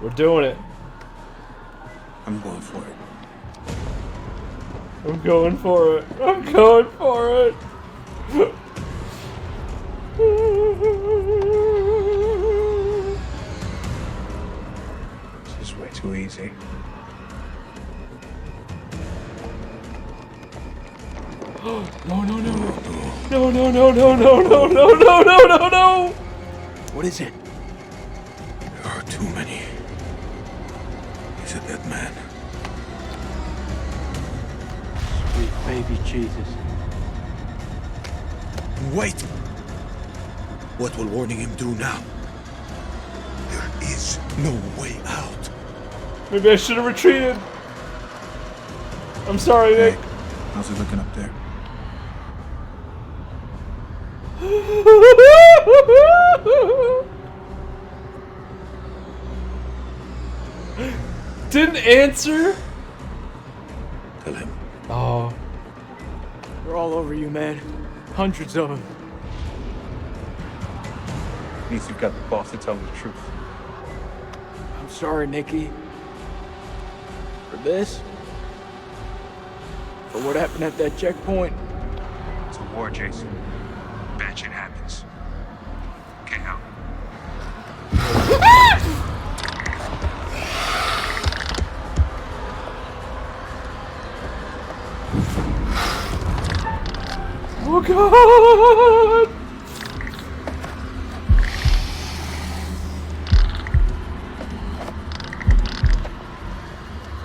We're doing it. I'm going for it. I'm going for it. I'm going for it. This is way too easy. No, no, no. No, no, no, no, no, no, no, no, no, no, no. What is it? There are too many. He's a dead man. Sweet baby Jesus. Wait! What will warning him do now? There is no way out. Maybe I should have retreated. I'm sorry, Nick. Hey, how's it looking up there? Didn't answer? Tell him. Oh. They're all over you, man. Hundreds of them. At least you've got the boss to tell him the truth. I'm sorry, Nikki. For this. For what happened at that checkpoint. It's a war, Jason. Bad shit happens. Get out. Oh God!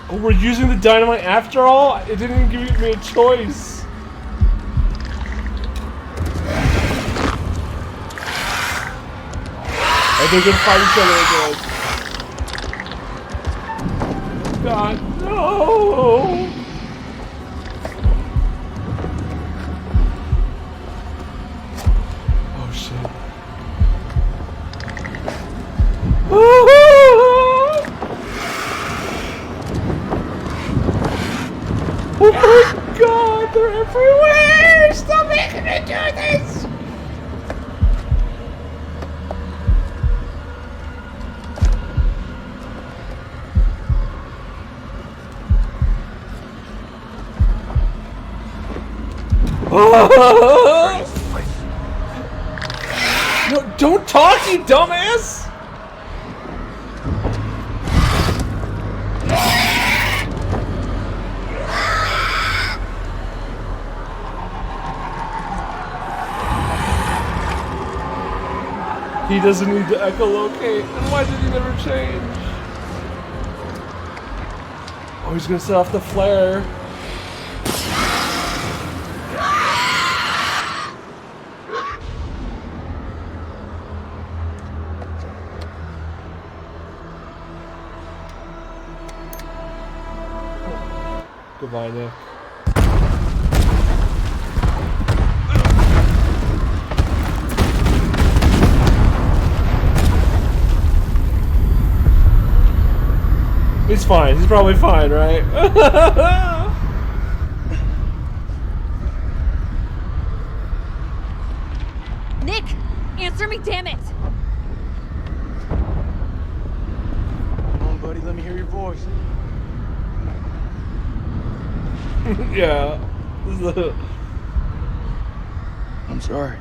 Oh, we're using the dynamite after all? It didn't even give me a choice. Are they gonna fight each other again? God, no! Oh shit. Oh my God, they're everywhere! Stop making me do this! No, don't talk, you dumbass! He doesn't need to echolocate. Then why did he never change? Oh, he's gonna set off the flare. Goodbye, Nick. He's fine. He's probably fine, right? Nick, answer me, damn it! Come on, buddy, let me hear your voice. Yeah. This is a... I'm sorry.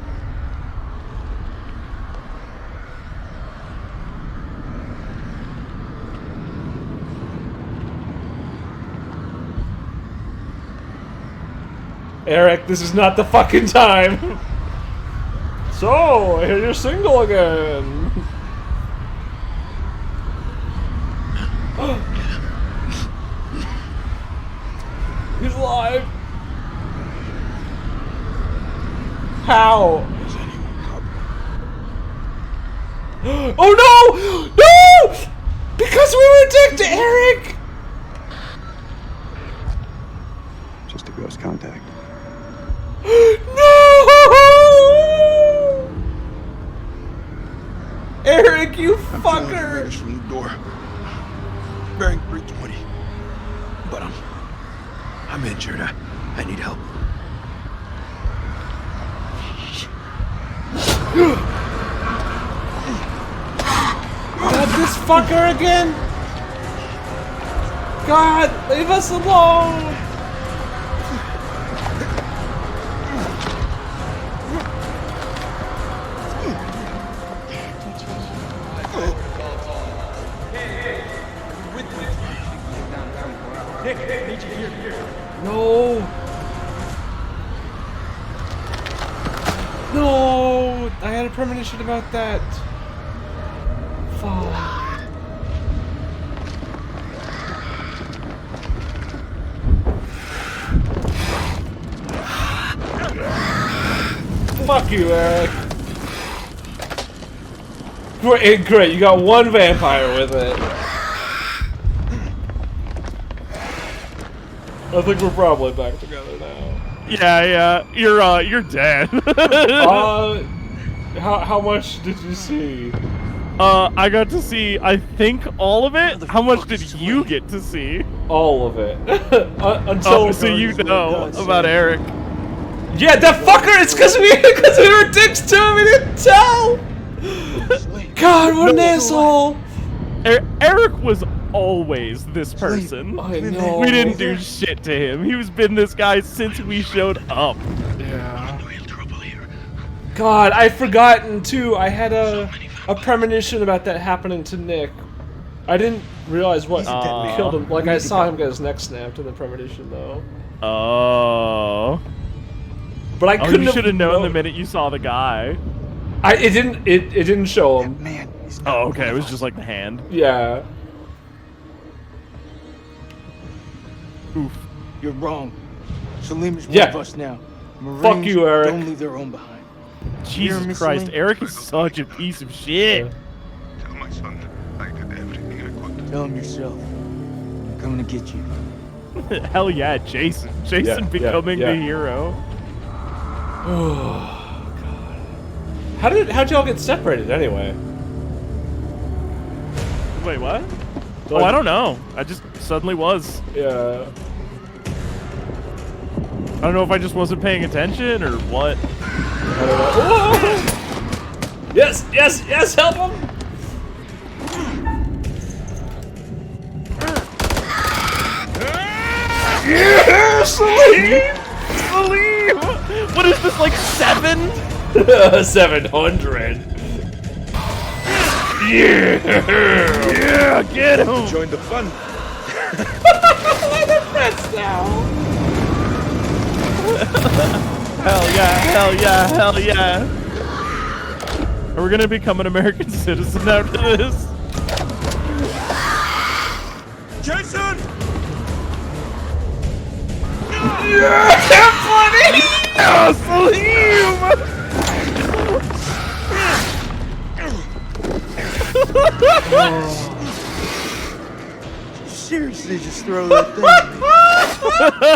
Eric, this is not the fucking time. So, I hear you're single again. He's alive. How? Is anyone up? Oh no! No! Because we were addicted to Eric! Just a ghost contact. No! Eric, you fucker! From the door. Bearing 320. But I'm injured. I need help. Not this fucker again? God, leave us alone! No! No! I had a premonition about that. Fuck. Fuck you, Eric. Great, you got one vampire with it. I think we're probably back together now. Yeah, you're dead. How much did you see? I got to see, I think, all of it. How much did you get to see? All of it. Until So you know about Eric. Yeah, that fucker! It's because we were dicks to him, we didn't tell! God, what an asshole! Eric was always this person. I know. We didn't do shit to him. He's been this guy since we showed up. Yeah. God, I've forgotten too. I had a premonition about that happening to Nick. I didn't realize what killed him. Like, I saw him get his neck snapped in the premonition, though. Oh. But I couldn't. You should have known the minute you saw the guy. It didn't show him. Man, Oh, okay. It was just like the hand. Yeah. Oof. You're wrong. Salim is one Yeah. of us now. Marines Fuck you, Eric. Don't leave their own behind. Jesus Miss Christ, Lane? Eric is such a piece of shit. tell my son I did everything I could. Tell him yourself. I'm coming to get you. Hell yeah, Jason. Jason Yeah, becoming yeah. the hero. Oh God. How'd y'all get separated anyway? Wait, what? Oh, I don't know. I just suddenly was. Yeah. I don't know if I just wasn't paying attention or what. I don't know. Whoa! Yes, help him! Yeah, Salim! What is this, like 7? 700. Yeah, get him! Join the fun. Hell yeah. Are we gonna become an American citizen after this? Jason! Yeah, buddy! Oh, Salim! Seriously, just throw that thing.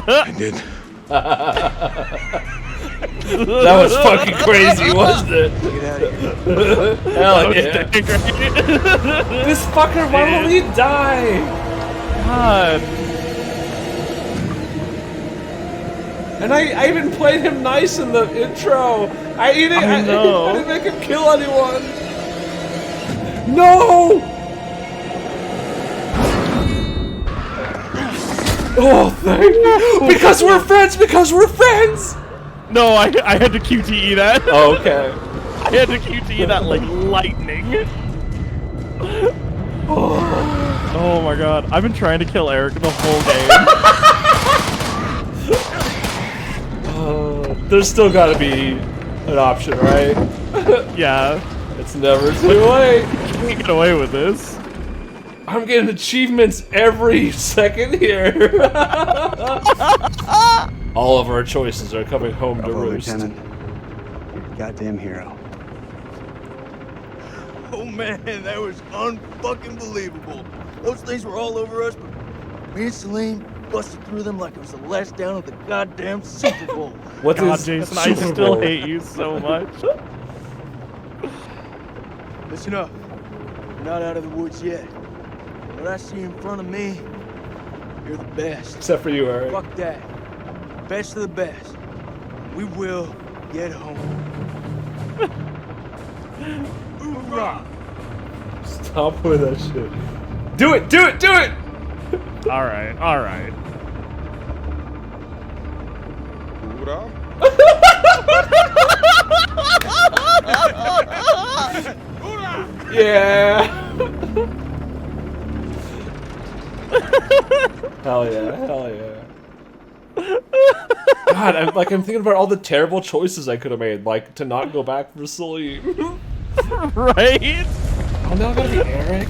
I did. That was fucking crazy, wasn't it? Get out of here. Hell That yeah. was dang great. This fucker, why won't he die? God. And I even played him nice in the intro. I know. didn't make him kill anyone. No! Oh, thank you. Because we're friends! No, I had to QTE that. Oh, okay. I had to QTE that like lightning. Oh my god. I've been trying to kill Eric the whole game. There's still gotta be an option, right? Yeah. It's never too late. Can't get away with this. I'm getting achievements every second here. All of our choices are coming home to Bravo, roost. Lieutenant. You're a goddamn hero. Oh man, that was unfucking believable. Those things were all over us, but me and Salim busted through them like it was the last down of the goddamn Super Bowl. What God, is Jason, I Super still Bowl? hate you so much. Listen up. We're not out of the woods yet. What I see in front of me, you're the best. Except for you, Eric. Fuck that. Best of the best. We will get home. Hoorah! Stop with that shit. Do it! All right, all right. Hoera. Yeah. Hell yeah, hell yeah. God, I'm thinking about all the terrible choices I could have made, like to not go back for Salim. Right? Oh, now I gotta be Eric.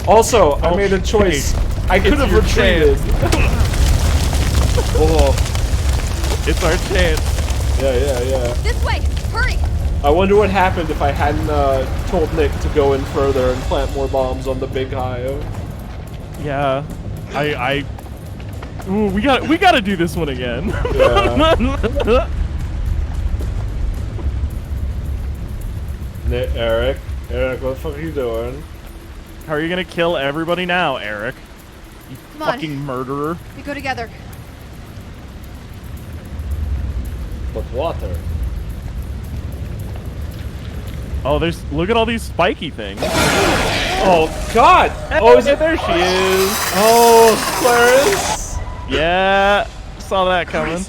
Also, I made a choice. I could have retreated. Oh. It's our chance. Yeah. This way! Hurry! I wonder what happened if I hadn't told Nick to go in further and plant more bombs on the big hive. Yeah. Ooh, we gotta do this one again. Yeah. Eric, what the fuck are you doing? How are you gonna kill everybody now, Eric? You Come on. fucking murderer. We go together. But water. Oh, look at all these spiky things. Oh God! Oh, is it? There she is. Oh, Clarence. Yeah, saw that coming.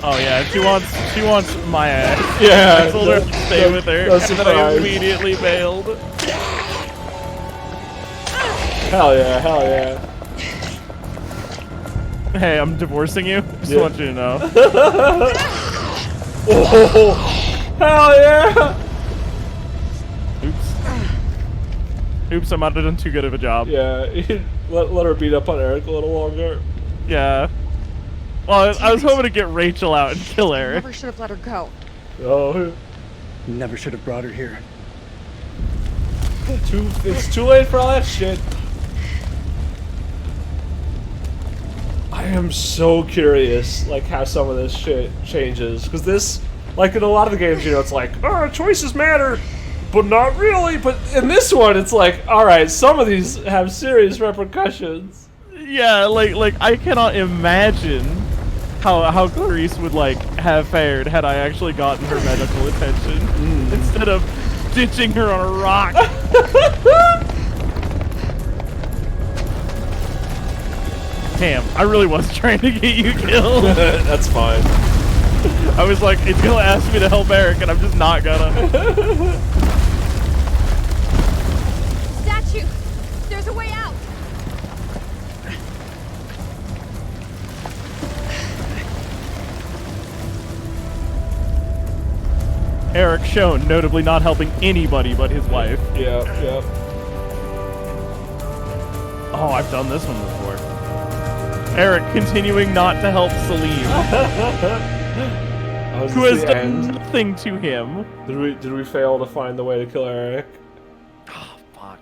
Oh yeah, she wants my ass. Yeah. I told her to stay with her, no and then I surprise. immediately bailed. Hell yeah. Hey, I'm divorcing you. Just Yeah. want you to know. Oh, hell yeah. Oops, I might have done too good of a job. Yeah, let her beat up on Eric a little longer. Yeah. Well, I was hoping to get Rachel out and kill Eric. Never should have let her go. Oh, Never should have brought her here. it's too late for all that shit. I am so curious, like, how some of this shit changes. Because this, like, in a lot of the games, you know, it's like, oh, choices matter, but not really. But in this one, it's like, alright, some of these have serious repercussions. Yeah, like I cannot imagine how Clarice would, like, have fared had I actually gotten her medical attention instead of ditching her on a rock. Damn, I really was trying to get you killed. That's fine. I was like, it's gonna ask me to help Eric, and I'm just not gonna. Statue! There's a way out! Eric shown notably not helping anybody but his wife. Yeah. Oh, I've done this one before. Eric continuing not to help Salim, who has done nothing to him. Did we fail to find the way to kill Eric? Oh, fuck.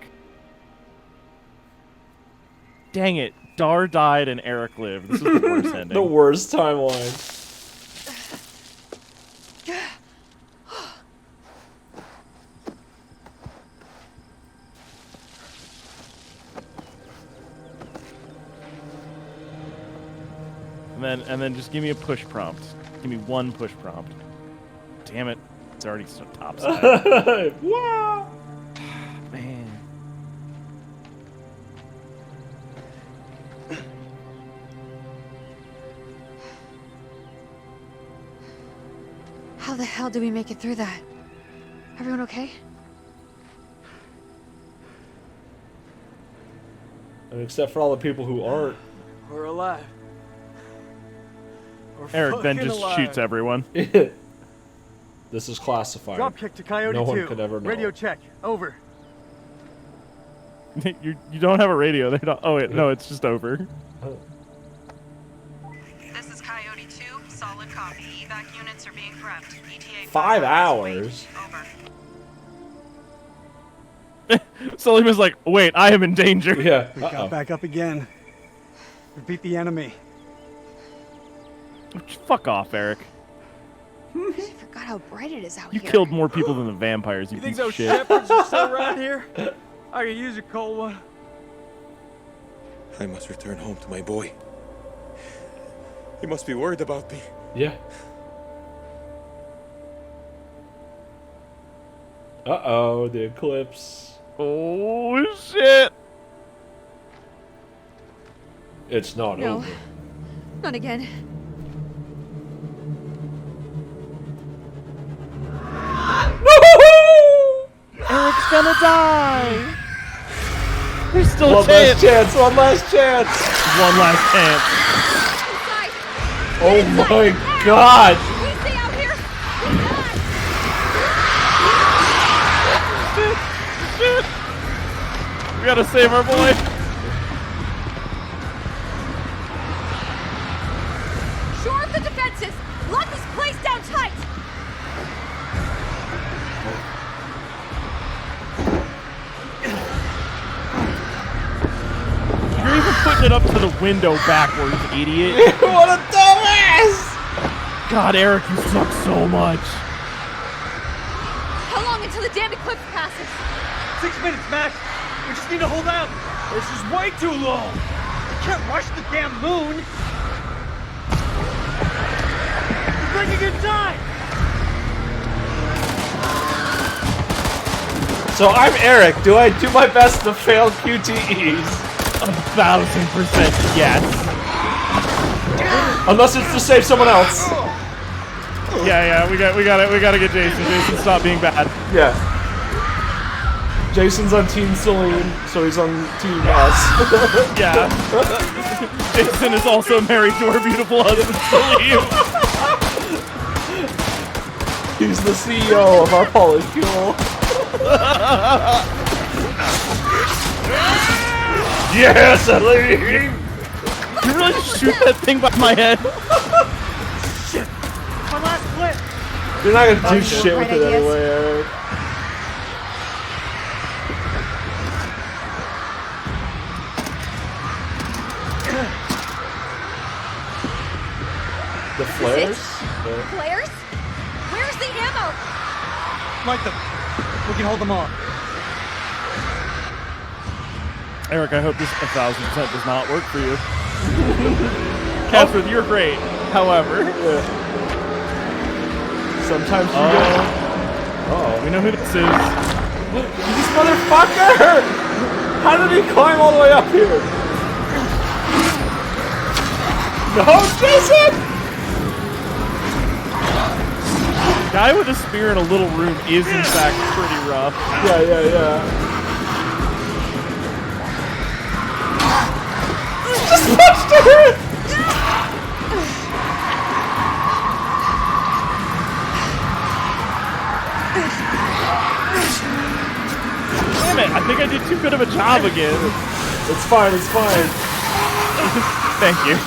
Dang it. Dar died and Eric lived. This is the worst ending. The worst timeline. And then just give me a push prompt. Give me one push prompt. Damn it. It's already so topside. Wow. Man. How the hell do we make it through that? Everyone okay? I mean, except for all the people who aren't. We're alive. We're Eric then fucking just alive. shoots everyone. This is classified. Dropkick to Coyote No 2. one could ever know. Radio check. Over. you don't have a radio. They don't. Oh wait, no, it's just over. This is Coyote 2. Solid copy. Evac units are being prepped. ETA 5 hours. Over. Salim was like, wait, I am in danger. Yeah. We got back up again. We beat the enemy. Fuck off, Eric. I forgot how bright it is out You here. killed more people than the vampires, you You think piece of those shit. shepherds are still around here? I could use a cold one. I must return home to my boy. He must be worried about me. Yeah. Uh-oh, the eclipse. Oh shit! It's not No. over. Not again. Eric's gonna die! There's still a One chance! last chance, one last chance! One last chance. Inside! Oh my Inside! god! We stay out here! Shit! We gotta save our boy! Shore up the defenses! Lock this place down tight! You're even putting it up to the window backwards, idiot. What a dumbass! God, Eric, you suck so much. How long until the damn eclipse passes? 6 minutes, Max. We just need to hold out. This is way too long. We can't rush the damn moon. We're breaking in time. So I'm Eric. Do I do my best to fail QTEs? 1000% yes. Unless it's to save someone else. Yeah, we gotta get Jason. Jason, stop being bad. Yeah. Jason's on Team Celine, so he's on Team us. Yeah. Jason is also married to our beautiful husband, Salim. He's the CEO of our polycule. Yes, Celine! You really just shoot that thing by my head? Shit. My last clip. You're not gonna do Okay. shit with Right it ideas. anyway, Eric. The flares? Yeah. Flares? Where's the ammo? Light them. We can hold them off. Eric, I hope this 1000% does not work for you. Catsworth, you're great. However, Yeah. Sometimes you we know who this is. This motherfucker! How did he climb all the way up here? No, Jason! Guy with a spear in a little room is in fact pretty rough. Yeah. Just punched her! Damn it, I think I did too good of a job again. It's fine, it's fine. Thank you.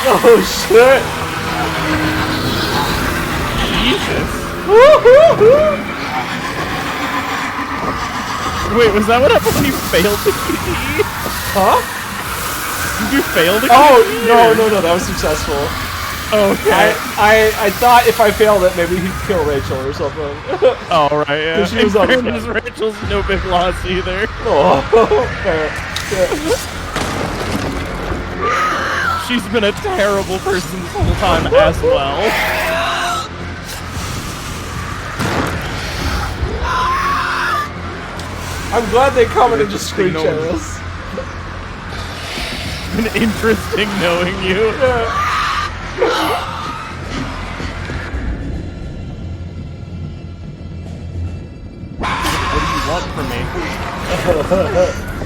Oh shit! Jesus. Wait, was that what happened when you failed the QTE? Huh? Did you fail the Oh, QTE? no, that was successful. Okay. I thought if I failed it, maybe he'd kill Rachel or something. Oh, right, yeah. She was In on the fairness, Rachel's no big loss either. Oh, fair. Yeah. She's been a terrible person this whole time as well. I'm glad they come in and just screech at us. It's been interesting knowing you. What do you want from me?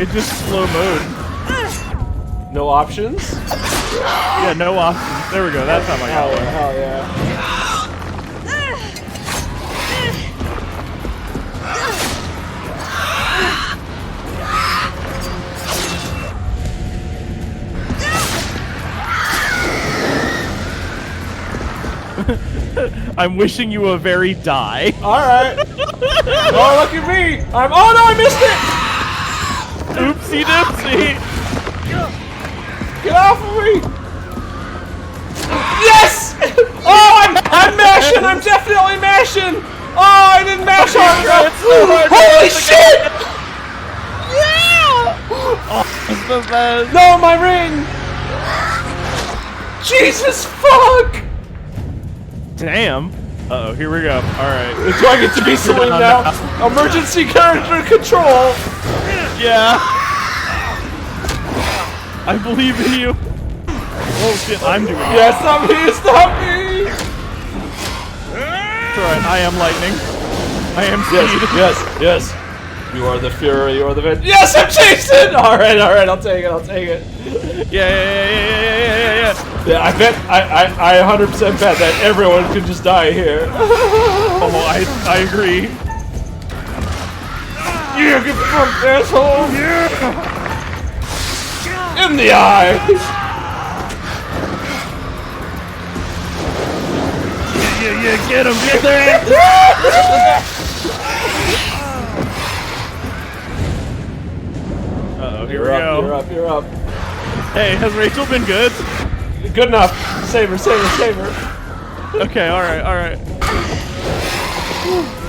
It's just slow mode. No options? Yeah, no options. There we go. That time I got one. Hell yeah. I'm wishing you a very die. Alright. Oh, look at me! Oh no, I missed it! Oopsie doopsie. Get off of me! Yes! Oh, I'm mashing! I'm definitely mashing! Oh, I didn't mash hard enough! Holy shit! Yeah! Oh, it's the best. No, my ring! Jesus fuck! Damn. Uh-oh, here we go. Alright. Do I get to be Salim now? Emergency character control! Yeah. I believe in you. Oh shit, I'm doing it. Yeah, stop me! Stop me! It's alright, I am lightning. I am speed. Yes. You are the fury, you are the vent. Yes, I'm chasing! Alright, I'll take it. Yeah. Yeah, I bet, I 100% bet that everyone could just die here. Oh, I agree. Yeah, get fucked, asshole! Yeah! In the eye! Yeah, get him, get there! Uh-oh, here we go. You're up. Hey, has Rachel been good? Good enough. Save her. Okay, alright.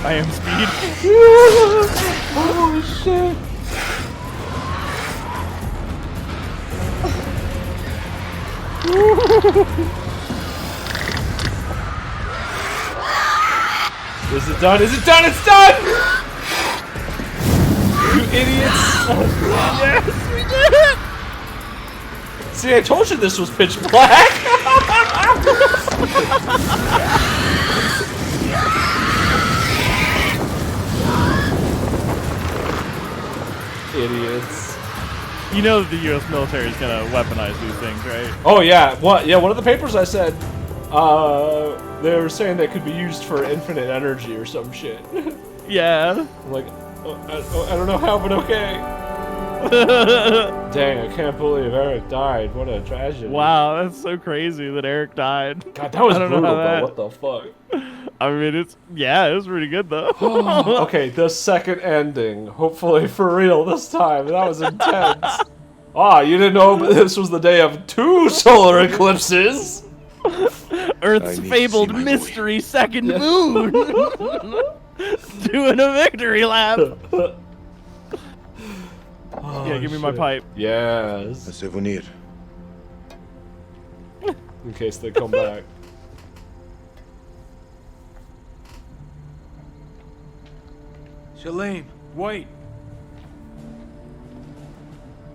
I am speed. Oh, shit. Is it done? It's done! You idiots! Yes, we did it! See, I told you this was pitch black! Idiots. You know that the U.S. military is gonna weaponize these things, right? Oh yeah, what? Yeah, one of the papers I said, they were saying they could be used for infinite energy or some shit. Yeah. I'm like, I don't know how, but okay. Dang, I can't believe Eric died. What a tragedy. Wow, that's so crazy that Eric died. God, that was I don't know brutal, how bro. that- What the fuck? I mean, it was pretty good though. Okay, the second ending. Hopefully for real this time. That was intense. Ah, you didn't know this was the day of 2 solar eclipses? Earth's fabled mystery second moon. Doing a victory lap. Yeah, give me my pipe. Yes. A souvenir. In case they come back. Salim, wait.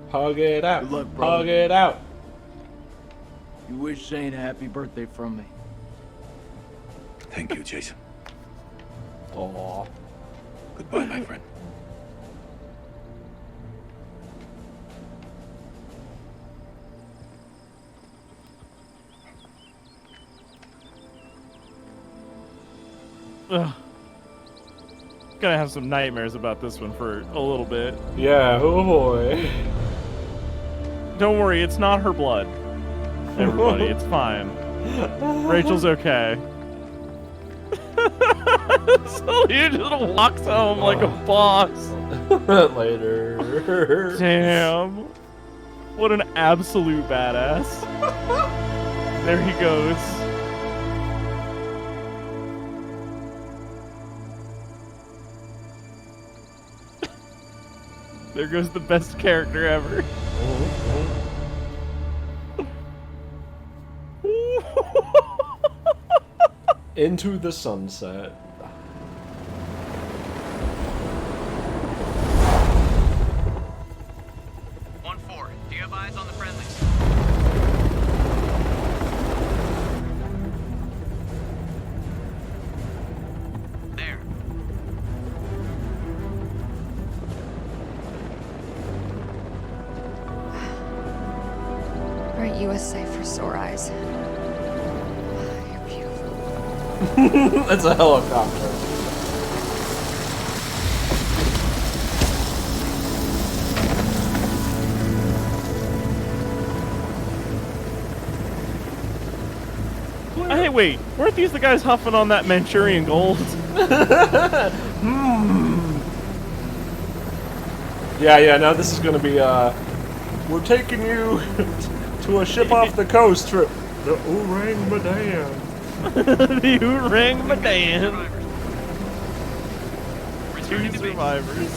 Hug it out. Good luck, brother. Hug it out. You wish Zane a happy birthday from me. Thank you, Jason. Aww. Goodbye, my friend. Ugh. Gonna have some nightmares about this one for a little bit. Yeah, oh boy. Don't worry, it's not her blood. Everybody, it's fine. Rachel's okay. So he just walks home like a boss. Later. Damn. What an absolute badass. There he goes. There goes the best character ever. Into the sunset. 1-4. Do you have eyes on the friendlies? There. Aren't you a sight for sore eyes? You're beautiful. That's a helicopter. Hey, wait. Weren't these the guys huffing on that Manchurian gold? Yeah, now this is gonna be, we're taking you to a ship off the coast for the Orang Medan. The Orang Medan. Returning Two to base. survivors.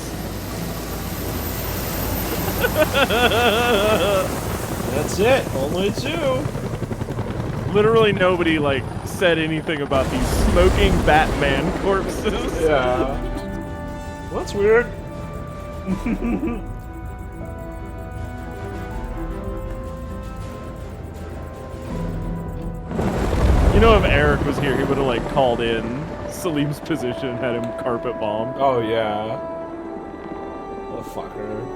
That's it. Only 2. Literally nobody, like, said anything about these smoking Batman corpses. Yeah. Well, that's weird. You know, if Eric was here, he would have like called in Salim's position and had him carpet bombed. Oh yeah. What a fucker.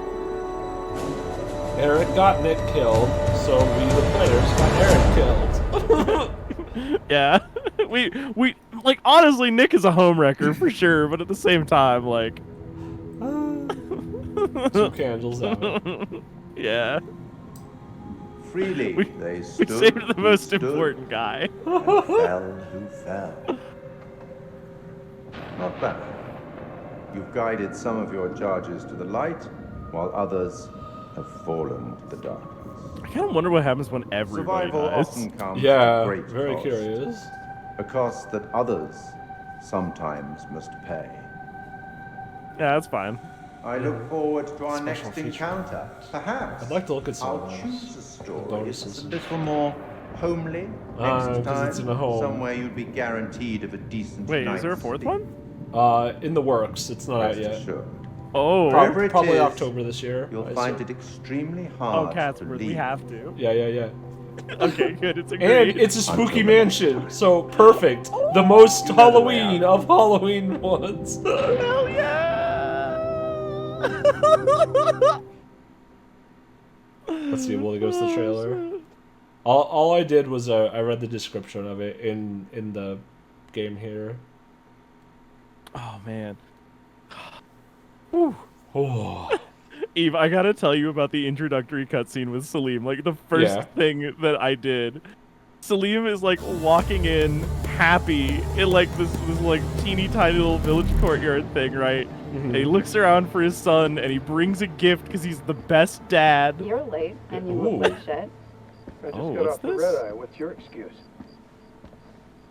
Eric got Nick killed, so we the players got Eric killed. Yeah. we like honestly, Nick is a homewrecker for sure, but at the same time, like 2 candles out. yeah. Freely they We stood saved the who most stood, important guy. and fell who fell. Not bad. You've guided some of your charges to the light, while others have fallen to the darkness. I kind of wonder what happens when everybody Survival dies. often comes Yeah, at a great very cost, curious. a cost that others sometimes must pay. Yeah, that's fine. I look forward to our Special next feature. encounter. Perhaps I'd like to look at some I'll of those. choose a story bonuses. that's a little more homely Ah, next 'cause time. it's in a home. Somewhere you'd be guaranteed of a decent Wait, is night's there a fourth sleep. one? In the works. It's not out Rest yet. assured. Oh, Wherever it Probably is, October this year. You'll I find assume. it extremely oh, hard to Catsworth, we leave. have to. Yeah. Okay, good. It's agreed. And it's a spooky mansion, so perfect. The most You know the way Halloween out. of Halloween ones. Hell yeah! Let's see. Well, it goes to the trailer. All I did was I read the description of it in the game here. Oh man. Whew. Oh. Eve, I gotta tell you about the introductory cutscene with Salim. Like the first Yeah. thing that I did. Salim is like walking in happy in like this like teeny tiny little village courtyard thing, right? And he looks around for his son and he brings a gift because he's the best dad. You're late, and you Ooh. look like shit. I just Oh, got what's off the this? red eye. What's your excuse?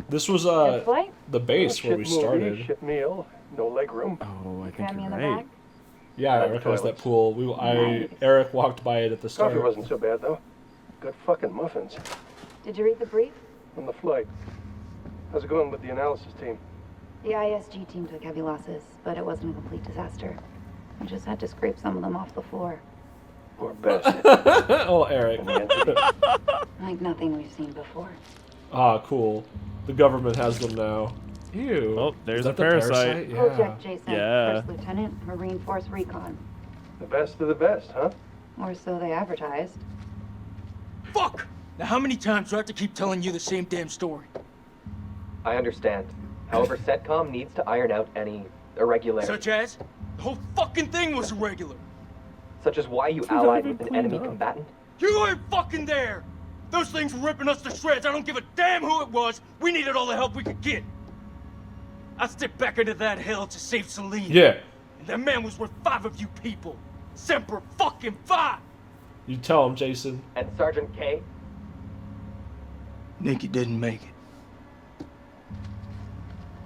This was Good flight? the base Shit where we movie, started. shit meal, no leg room. Oh, I think Grab me you're in the right. back? Yeah, I Private recognize that toilets. pool. Nice. Eric walked by it at the start. Coffee wasn't so bad though. Good fucking muffins. Did you read the brief? On the flight. How's it going with the analysis team? The ISG team took heavy losses, but it wasn't a complete disaster. We just had to scrape some of them off the floor. Poor bastard. Oh, Eric. And the entity. Like nothing we've seen before. Ah, cool. The government has them now. Ew. Oh, there's Is that a the parasite. Yeah. Project Jason, Yeah. First Lieutenant, Marine Force Recon. The best of the best, huh? Or so they advertised. Fuck! Now how many times do I have to keep telling you the same damn story? I understand. However, CENTCOM needs to iron out any irregularities, Such as? The whole fucking thing was irregular. such as why you allied with an enemy combatant. You weren't fucking there! Those things were ripping us to shreds. I don't give a damn who it was. We needed all the help we could get. I stepped back into that hell to save Celine. Yeah. And that man was worth 5 of you people. Semper fucking 5! You tell him, Jason. And Sergeant K? Nikki didn't make it.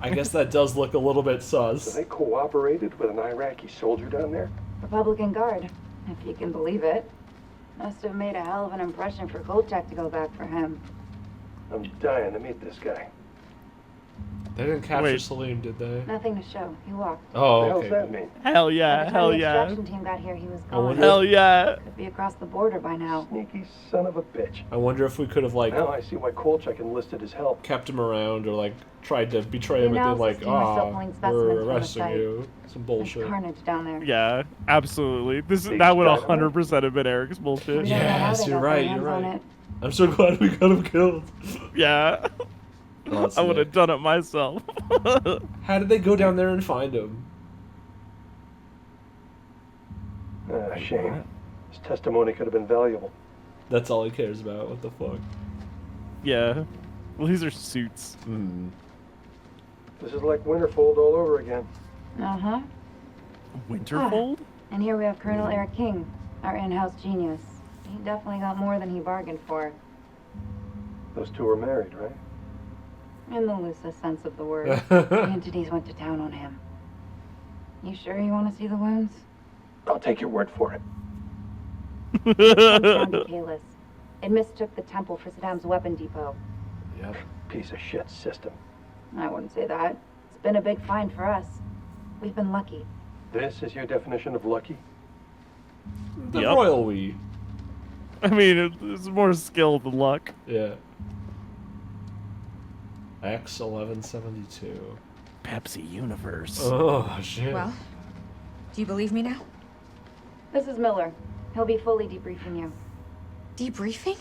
I guess that does look a little bit So sus. they cooperated with an Iraqi soldier down there? Republican Guard, if you can believe it. Must have made a hell of an impression for Kolchak to go back for him. I'm dying to meet this guy. They didn't capture Wait. Salim, did they? Nothing to show. He walked. Oh, What the okay. hell's that mean? Hell By yeah, the time hell the yeah. extraction team got here, he was I gone. wonder- Hell yeah. Could be across the border by now. Sneaky son of a bitch. I wonder if we could have like Now I see why Kolchak enlisted his help. kept him around or like tried to betray him The and then like, analysis team are still ah, pulling specimens we're from the arresting site. you. Some There's bullshit. carnage down there. Yeah, absolutely. Big That would dynamite. 100% have been Eric's We bullshit. don't know how Yes, they you're got their right, hands you're on right. it. I'm so glad we got him killed. Yeah. Oh, that's I would have Nick. done it myself. How did they go down there and find him? Ah, shame. His testimony could have been valuable. That's all he cares about. What the fuck? Yeah. Well, these are suits. This is like Winterfold all over again. Uh-huh. Winterfold? And here we have Colonel Eric King, our in-house genius. He definitely got more than he bargained for. Those two were married, right? In the loosest sense of the word. The entities went to town on him. You sure you want to see the wounds? I'll take your word for it. Comes down to Kalis. It mistook the temple for Saddam's weapon depot. Yep. piece of shit system. I wouldn't say that. It's been a big find for us. We've been lucky. This is your definition of lucky? The royal we. I mean, it's more skill than luck. Yeah. X1172. Pepsi Universe. Oh, shit. Well, do you believe me now? This is Miller. He'll be fully debriefing you. Debriefing?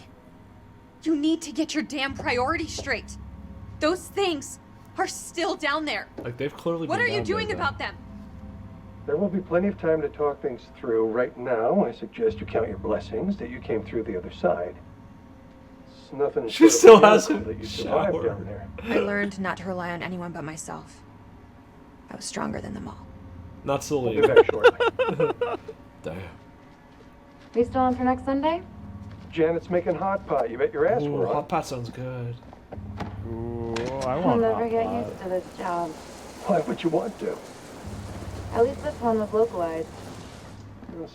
You need to get your damn priorities straight. Those things are still down there. Like, they've clearly What been are you down doing there, about them? There will be plenty of time to talk things through. Right now, I suggest you count your blessings that you came through the other side. It's nothing. She still hasn't that you survived showered. down there. I learned not to rely on anyone but myself. I was stronger than them all. Not silly. We'll be back shortly. Damn. We still on for next Sunday? Janet's making hot pot. You bet your ass Ooh, we're on. hot pot sounds good. Ooh, I I'll want never hot get pot. used to this job. Why would you want to? At least this one was localized.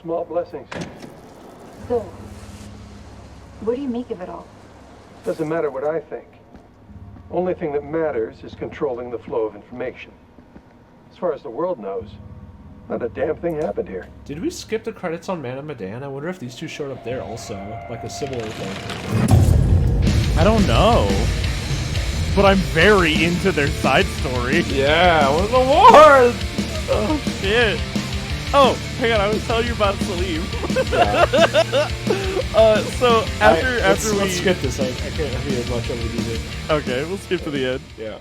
Small blessings. So, what do you make of it all? Doesn't matter what I think. Only thing that matters is controlling the flow of information. As far as the world knows, not a damn thing happened here. Did we skip the credits on Man of Medan? I wonder if these two showed up there also, like a similar thing. I don't know. But I'm very into their side story. Yeah, what the war? Oh, shit. Oh, hang on, I was telling you about Salim. So after we... Let's skip this. I can't hear as much of it either. Okay, we'll skip to the end. Yeah.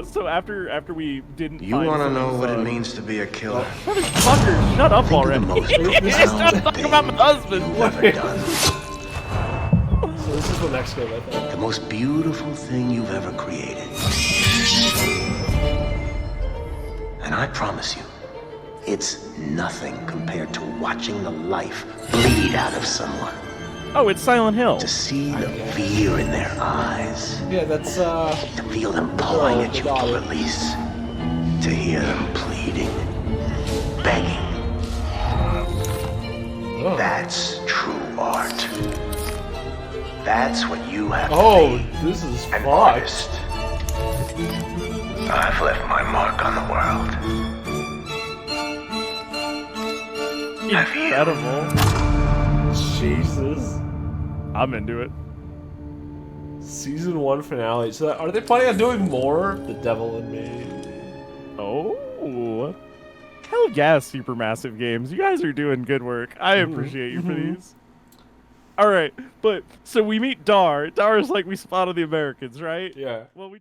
So after we didn't You find want to Salim's know what it son- means to be a killer? Motherfucker, shut up already. He's not talking about my husband. Never done. So this is the next game, I think. The most beautiful thing you've ever created. And I promise you, it's nothing compared to watching the life bleed out of someone. Oh, it's Silent Hill. To see the fear in their eyes. Yeah, that's To feel them pulling at you for release. To hear them pleading, begging. Oh. That's true art. That's what you have to Oh, be. this is An fucked. artist. I've left my mark on the world. Incredible. Jesus. I'm into it. Season 1 finale. So are they planning on doing more? The Devil in Me. Oh. Hell yeah, Supermassive Games. You guys are doing good work. I appreciate you for these. Alright, but so we meet Dar. Dar is like we spotted the Americans, right? Yeah. Well, we